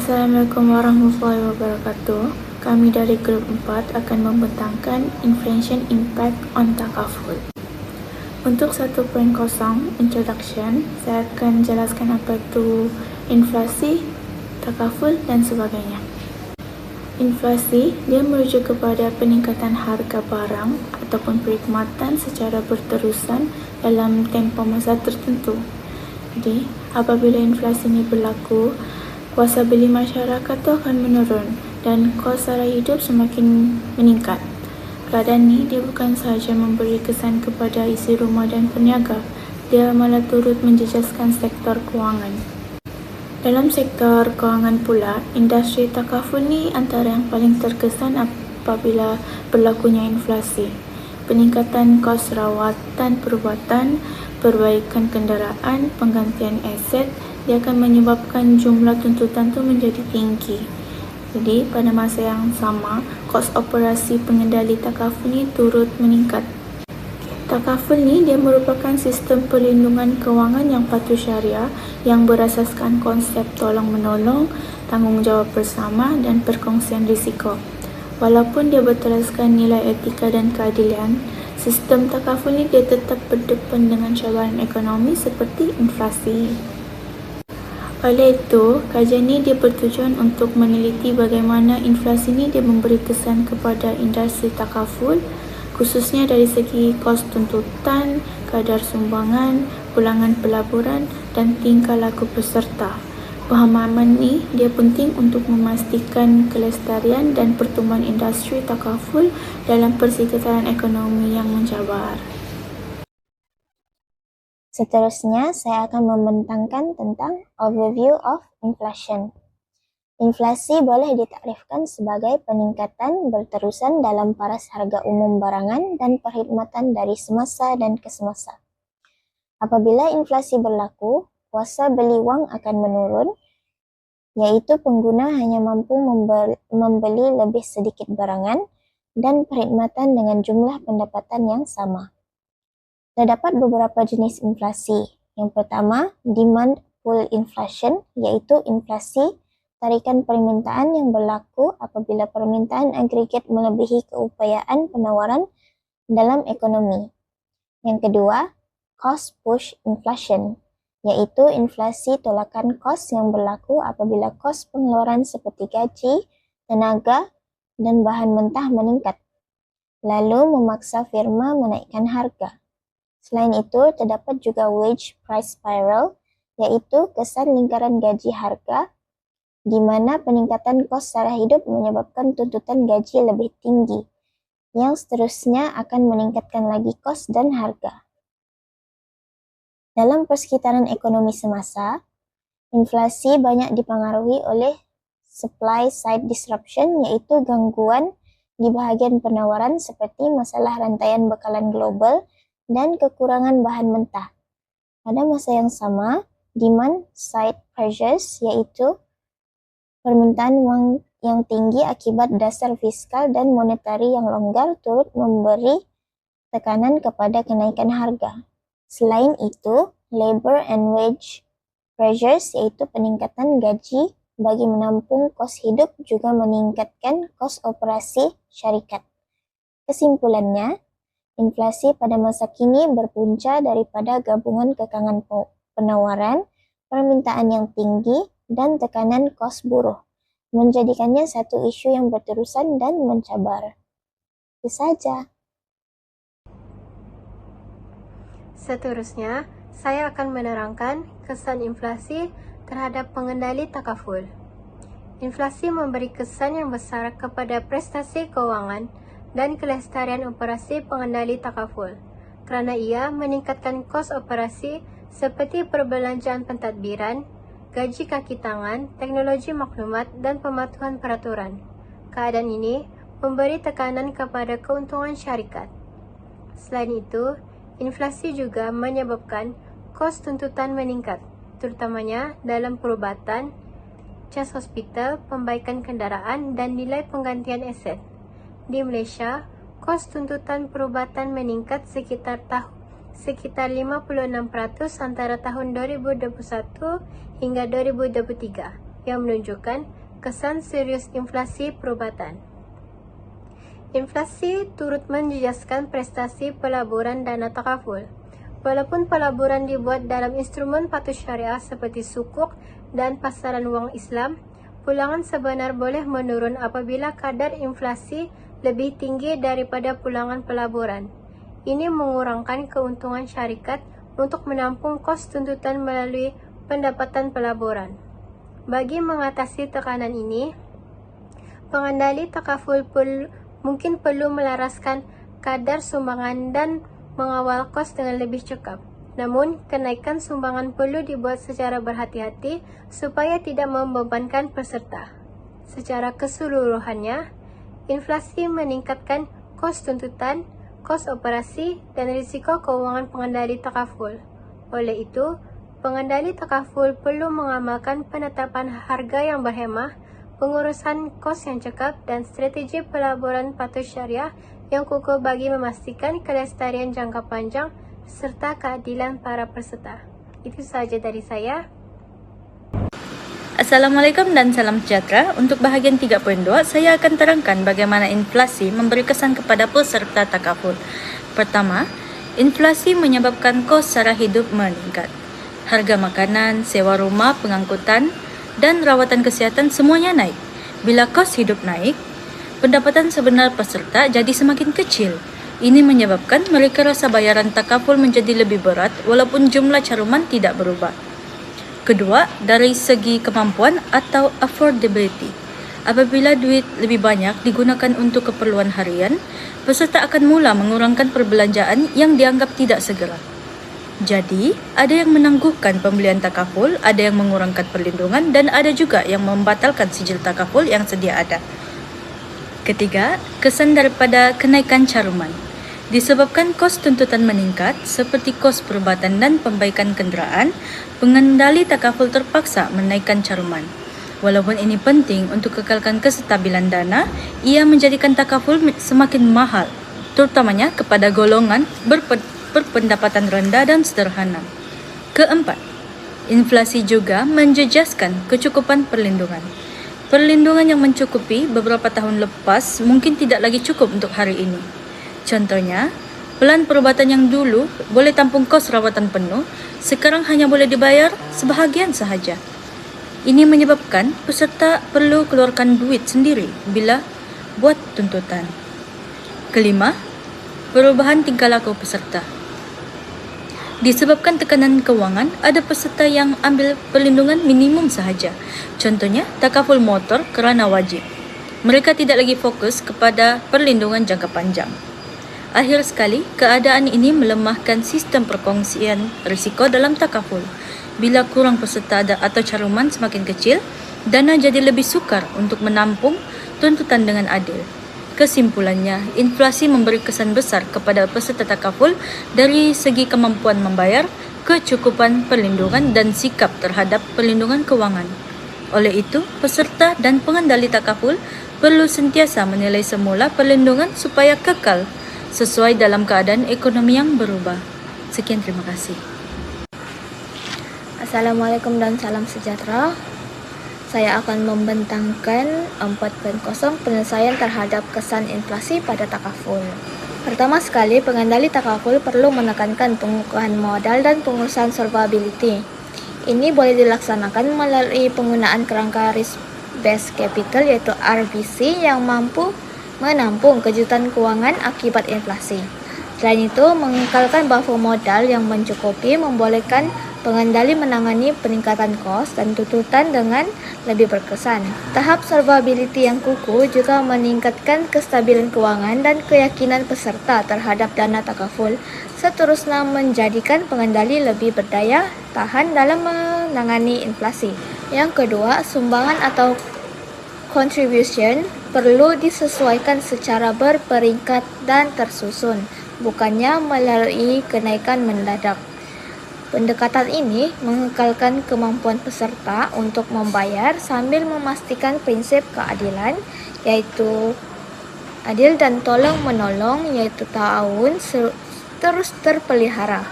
Assalamualaikum warahmatullahi wabarakatuh. Kami dari grup 4 akan membentangkan Inflation Impact on Takaful. Untuk 1.0 Introduction, saya akan jelaskan apa itu inflasi, takaful dan sebagainya. Inflasi, dia merujuk kepada peningkatan harga barang ataupun perkhidmatan secara berterusan dalam tempoh masa tertentu. Jadi, apabila inflasi ini berlaku, kuasa beli masyarakat itu akan menurun dan kos sara hidup semakin meningkat. Keadaan ini dia bukan sahaja memberi kesan kepada isi rumah dan peniaga, dia malah turut menjejaskan sektor kewangan. Dalam sektor kewangan pula, industri takaful ni antara yang paling terkesan apabila berlakunya inflasi. Peningkatan kos rawatan perubatan, perbaikan kenderaan, penggantian aset, dia akan menyebabkan jumlah tuntutan tu menjadi tinggi. Jadi, pada masa yang sama, kos operasi pengendali takaful ni turut meningkat. Takaful ni dia merupakan sistem perlindungan kewangan yang patuh syariah yang berasaskan konsep tolong-menolong, tanggungjawab bersama dan perkongsian risiko. Walaupun dia berteraskan nilai etika dan keadilan, sistem takaful ni dia tetap berdepan dengan cabaran ekonomi seperti inflasi. Oleh itu, kajian ini dia bertujuan untuk meneliti bagaimana inflasi ini dia memberi kesan kepada industri takaful, khususnya dari segi kos tuntutan, kadar sumbangan, pulangan pelaburan dan tingkah laku peserta. Pemahaman ini dia penting untuk memastikan kelestarian dan pertumbuhan industri takaful dalam persekitaran ekonomi yang mencabar. Seterusnya, saya akan membentangkan tentang overview of inflation. Inflasi boleh ditakrifkan sebagai peningkatan berterusan dalam paras harga umum barangan dan perkhidmatan dari semasa dan ke semasa. Apabila inflasi berlaku, kuasa beli wang akan menurun, yaitu pengguna hanya mampu membeli lebih sedikit barangan dan perkhidmatan dengan jumlah pendapatan yang sama. Terdapat beberapa jenis inflasi. Yang pertama, demand pull inflation, yaitu inflasi tarikan permintaan yang berlaku apabila permintaan agregat melebihi keupayaan penawaran dalam ekonomi. Yang kedua, cost push inflation, yaitu inflasi tolakan kos yang berlaku apabila kos pengeluaran seperti gaji, tenaga, dan bahan mentah meningkat, lalu memaksa firma menaikkan harga. Selain itu, terdapat juga wage price spiral, yaitu kesan lingkaran gaji harga, di mana peningkatan kos sara hidup menyebabkan tuntutan gaji lebih tinggi, yang seterusnya akan meningkatkan lagi kos dan harga. Dalam persekitaran ekonomi semasa, inflasi banyak dipengaruhi oleh supply side disruption, yaitu gangguan di bahagian penawaran seperti masalah rantaian bekalan global dan kekurangan bahan mentah. Pada masa yang sama, demand side pressures, yaitu permintaan wang yang tinggi akibat dasar fiskal dan monetari yang longgar, turut memberi tekanan kepada kenaikan harga. Selain itu, labor and wage pressures, yaitu peningkatan gaji bagi menampung kos hidup, juga meningkatkan kos operasi syarikat. Kesimpulannya, inflasi pada masa kini berpunca daripada gabungan kekangan penawaran, permintaan yang tinggi, dan tekanan kos buruh, menjadikannya satu isu yang berterusan dan mencabar. Itu saja. Seterusnya, saya akan menerangkan kesan inflasi terhadap pengendali takaful. Inflasi memberi kesan yang besar kepada prestasi keuangan dan kelestarian operasi pengendali takaful, kerana ia meningkatkan kos operasi seperti perbelanjaan pentadbiran, gaji kaki tangan, teknologi maklumat dan pematuhan peraturan. Keadaan ini memberi tekanan kepada keuntungan syarikat. Selain itu, inflasi juga menyebabkan kos tuntutan meningkat, terutamanya dalam perubatan, cas hospital, pembaikan kenderaan dan nilai penggantian aset. Di Malaysia, kos tuntutan perubatan meningkat sekitar 56% antara tahun 2021 hingga 2023, yang menunjukkan kesan serius inflasi perubatan. Inflasi turut menjejaskan prestasi pelaburan dana takaful. Walaupun pelaburan dibuat dalam instrumen patuh syariah seperti sukuk dan pasaran wang Islam, pulangan sebenar boleh menurun apabila kadar inflasi lebih tinggi daripada pulangan pelaburan. Ini mengurangkan keuntungan syarikat untuk menampung kos tuntutan melalui pendapatan pelaburan. Bagi mengatasi tekanan ini, pengendali takaful mungkin perlu melaraskan kadar sumbangan dan mengawal kos dengan lebih cekap. Namun, kenaikan sumbangan perlu dibuat secara berhati-hati supaya tidak membebankan peserta. Secara keseluruhannya, inflasi meningkatkan kos tuntutan, kos operasi, dan risiko keuangan pengendali takaful. Oleh itu, pengendali takaful perlu mengamalkan penetapan harga yang berhemah, pengurusan kos yang cekap, dan strategi pelaburan patuh syariah yang kukuh bagi memastikan kelestarian jangka panjang serta keadilan para peserta. Itu sahaja dari saya. Assalamualaikum dan salam sejahtera. Untuk bahagian 3.2, saya akan terangkan bagaimana inflasi memberi kesan kepada peserta takaful. Pertama, inflasi menyebabkan kos sara hidup meningkat. Harga makanan, sewa rumah, pengangkutan, dan rawatan kesihatan semuanya naik. Bila kos hidup naik, pendapatan sebenar peserta jadi semakin kecil. Ini menyebabkan mereka rasa bayaran takaful menjadi lebih berat walaupun jumlah caruman tidak berubah. Kedua, dari segi kemampuan atau affordability. Apabila duit lebih banyak digunakan untuk keperluan harian, peserta akan mula mengurangkan perbelanjaan yang dianggap tidak segera. Jadi, ada yang menangguhkan pembelian takaful, ada yang mengurangkan perlindungan, dan ada juga yang membatalkan sijil takaful yang sedia ada. Ketiga, kesan daripada kenaikan caruman. Disebabkan kos tuntutan meningkat, seperti kos perubatan dan pembaikan kenderaan, pengendali takaful terpaksa menaikkan caruman. Walaupun ini penting untuk kekalkan kestabilan dana, ia menjadikan takaful semakin mahal, terutamanya kepada golongan berpendapatan rendah dan sederhana. Keempat, inflasi juga menjejaskan kecukupan perlindungan. Perlindungan yang mencukupi beberapa tahun lepas mungkin tidak lagi cukup untuk hari ini. Contohnya, pelan perubatan yang dulu boleh tampung kos rawatan penuh, sekarang hanya boleh dibayar sebahagian sahaja. Ini menyebabkan peserta perlu keluarkan duit sendiri bila buat tuntutan. Kelima, perubahan tingkah laku peserta. Disebabkan tekanan kewangan, ada peserta yang ambil perlindungan minimum sahaja. Contohnya, takaful motor kerana wajib. Mereka tidak lagi fokus kepada perlindungan jangka panjang. Akhir sekali, keadaan ini melemahkan sistem perkongsian risiko dalam takaful. Bila kurang peserta atau caruman semakin kecil, dana jadi lebih sukar untuk menampung tuntutan dengan adil. Kesimpulannya, inflasi memberi kesan besar kepada peserta takaful dari segi kemampuan membayar, kecukupan perlindungan dan sikap terhadap perlindungan kewangan. Oleh itu, peserta dan pengendali takaful perlu sentiasa menilai semula perlindungan supaya kekal sesuai dalam keadaan ekonomi yang berubah. Sekian, terima kasih. Assalamualaikum dan salam sejahtera. Saya akan membentangkan 4.0 penyelesaian terhadap kesan inflasi pada takaful. Pertama sekali, pengendali takaful perlu menekankan pengukuhan modal dan pengurusan solvability. Ini boleh dilaksanakan melalui penggunaan kerangka risk based capital yaitu RBC yang mampu menampung kejutan keuangan akibat inflasi. Selain itu, mengekalkan buffer modal yang mencukupi membolehkan pengendali menangani peningkatan kos dan tuntutan dengan lebih berkesan. Tahap solvability yang kukuh juga meningkatkan kestabilan keuangan dan keyakinan peserta terhadap dana takaful, seterusnya menjadikan pengendali lebih berdaya tahan dalam menangani inflasi. Yang kedua, sumbangan atau contribution perlu disesuaikan secara berperingkat dan tersusun, bukannya melalui kenaikan mendadak. Pendekatan ini mengekalkan kemampuan peserta untuk membayar sambil memastikan prinsip keadilan, yaitu adil dan tolong-menolong, yaitu ta'awun, terus terpelihara.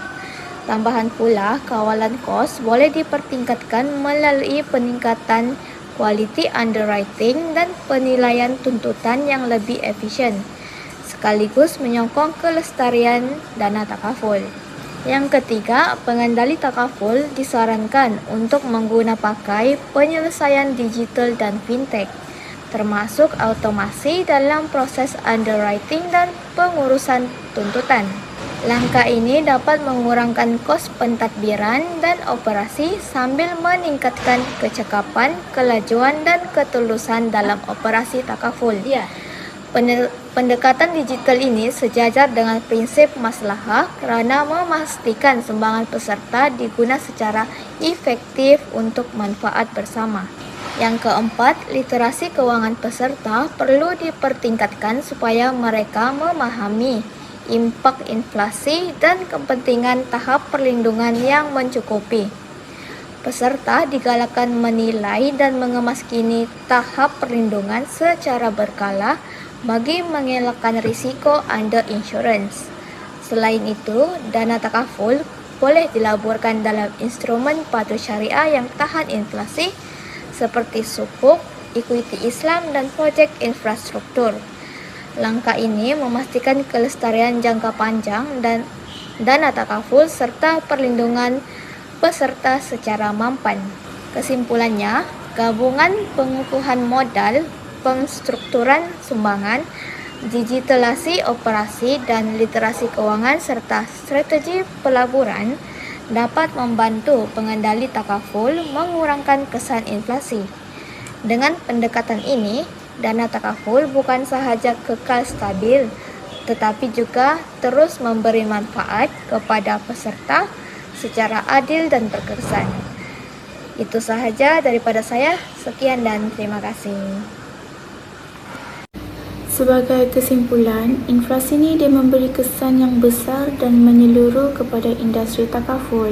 Tambahan pula, kawalan kos boleh dipertingkatkan melalui peningkatan quality underwriting dan penilaian tuntutan yang lebih efisien, sekaligus menyokong kelestarian dana takaful. Yang ketiga, pengendali takaful disarankan untuk menggunakan pakai penyelesaian digital dan fintech, termasuk automasi dalam proses underwriting dan pengurusan tuntutan. Langkah ini dapat mengurangkan kos pentadbiran dan operasi sambil meningkatkan kecekapan, kelajuan, dan ketulusan dalam operasi takaful. Pendekatan digital ini sejajar dengan prinsip maslahah kerana memastikan sumbangan peserta digunakan secara efektif untuk manfaat bersama. Yang keempat, literasi kewangan peserta perlu dipertingkatkan supaya mereka memahami impak inflasi dan kepentingan tahap perlindungan yang mencukupi. Peserta digalakkan menilai dan mengemas-kini tahap perlindungan secara berkala bagi mengelakkan risiko under insurance. Selain itu, dana takaful boleh dilaburkan dalam instrumen patuh syariah yang tahan inflasi seperti sukuk, ekuiti Islam, dan projek infrastruktur. Langkah ini memastikan kelestarian jangka panjang dan dana takaful serta perlindungan peserta secara mampan. Kesimpulannya, gabungan pengukuhan modal, pengstrukturan sumbangan, digitalisasi operasi dan literasi keuangan serta strategi pelaburan dapat membantu pengendali takaful mengurangkan kesan inflasi. Dengan pendekatan ini, dana takaful bukan sahaja kekal stabil, tetapi juga terus memberi manfaat kepada peserta secara adil dan berkesan. Itu sahaja daripada saya. Sekian dan terima kasih. Sebagai kesimpulan, inflasi ini dia memberi kesan yang besar dan menyeluruh kepada industri takaful.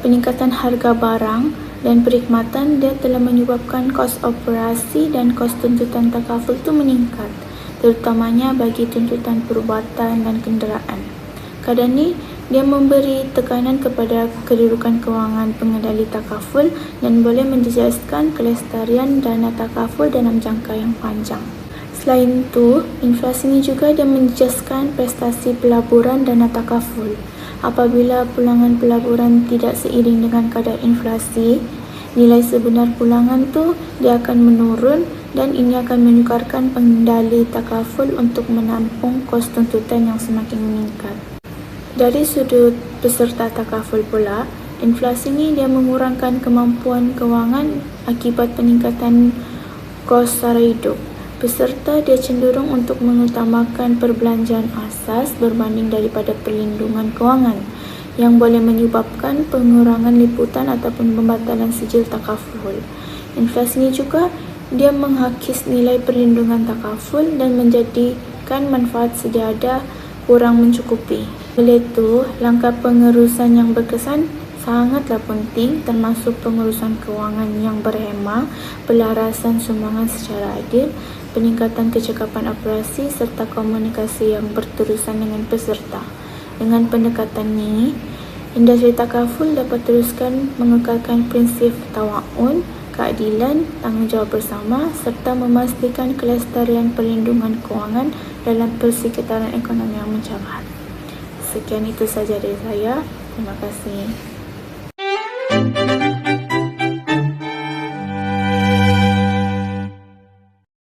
Peningkatan harga barang dan perkhidmatan dia telah menyebabkan kos operasi dan kos tuntutan takaful itu meningkat, terutamanya bagi tuntutan perubatan dan kenderaan. Keadaan ini dia memberi tekanan kepada kedudukan kewangan pengendali takaful dan boleh menjejaskan kelestarian dana takaful dalam jangka yang panjang. Selain itu, inflasi ini juga dia menjejaskan prestasi pelaburan dana takaful. Apabila pulangan pelaburan tidak seiring dengan kadar inflasi, nilai sebenar pulangan tu dia akan menurun dan ini akan menyukarkan pengendali takaful untuk menampung kos tuntutan yang semakin meningkat. Dari sudut peserta takaful pula, inflasi ini dia mengurangkan kemampuan kewangan akibat peningkatan kos sara hidup. Peserta dia cenderung untuk mengutamakan perbelanjaan asas berbanding daripada perlindungan kewangan yang boleh menyebabkan pengurangan liputan ataupun pembatalan sijil takaful. Inflasi ini juga dia menghakis nilai perlindungan takaful dan menjadikan manfaat sedia ada kurang mencukupi. Oleh itu, langkah pengurusan yang berkesan sangatlah penting, termasuk pengurusan kewangan yang berhemah, pelarasan sumbangan secara adil, peningkatan kecekapan operasi serta komunikasi yang berterusan dengan peserta. Dengan pendekatan ini, industri takaful dapat teruskan mengekalkan prinsip tawa'un, keadilan, tanggungjawab bersama serta memastikan kelestarian perlindungan kewangan dalam persekitaran ekonomi yang mencabar. Sekian itu saja dari saya. Terima kasih.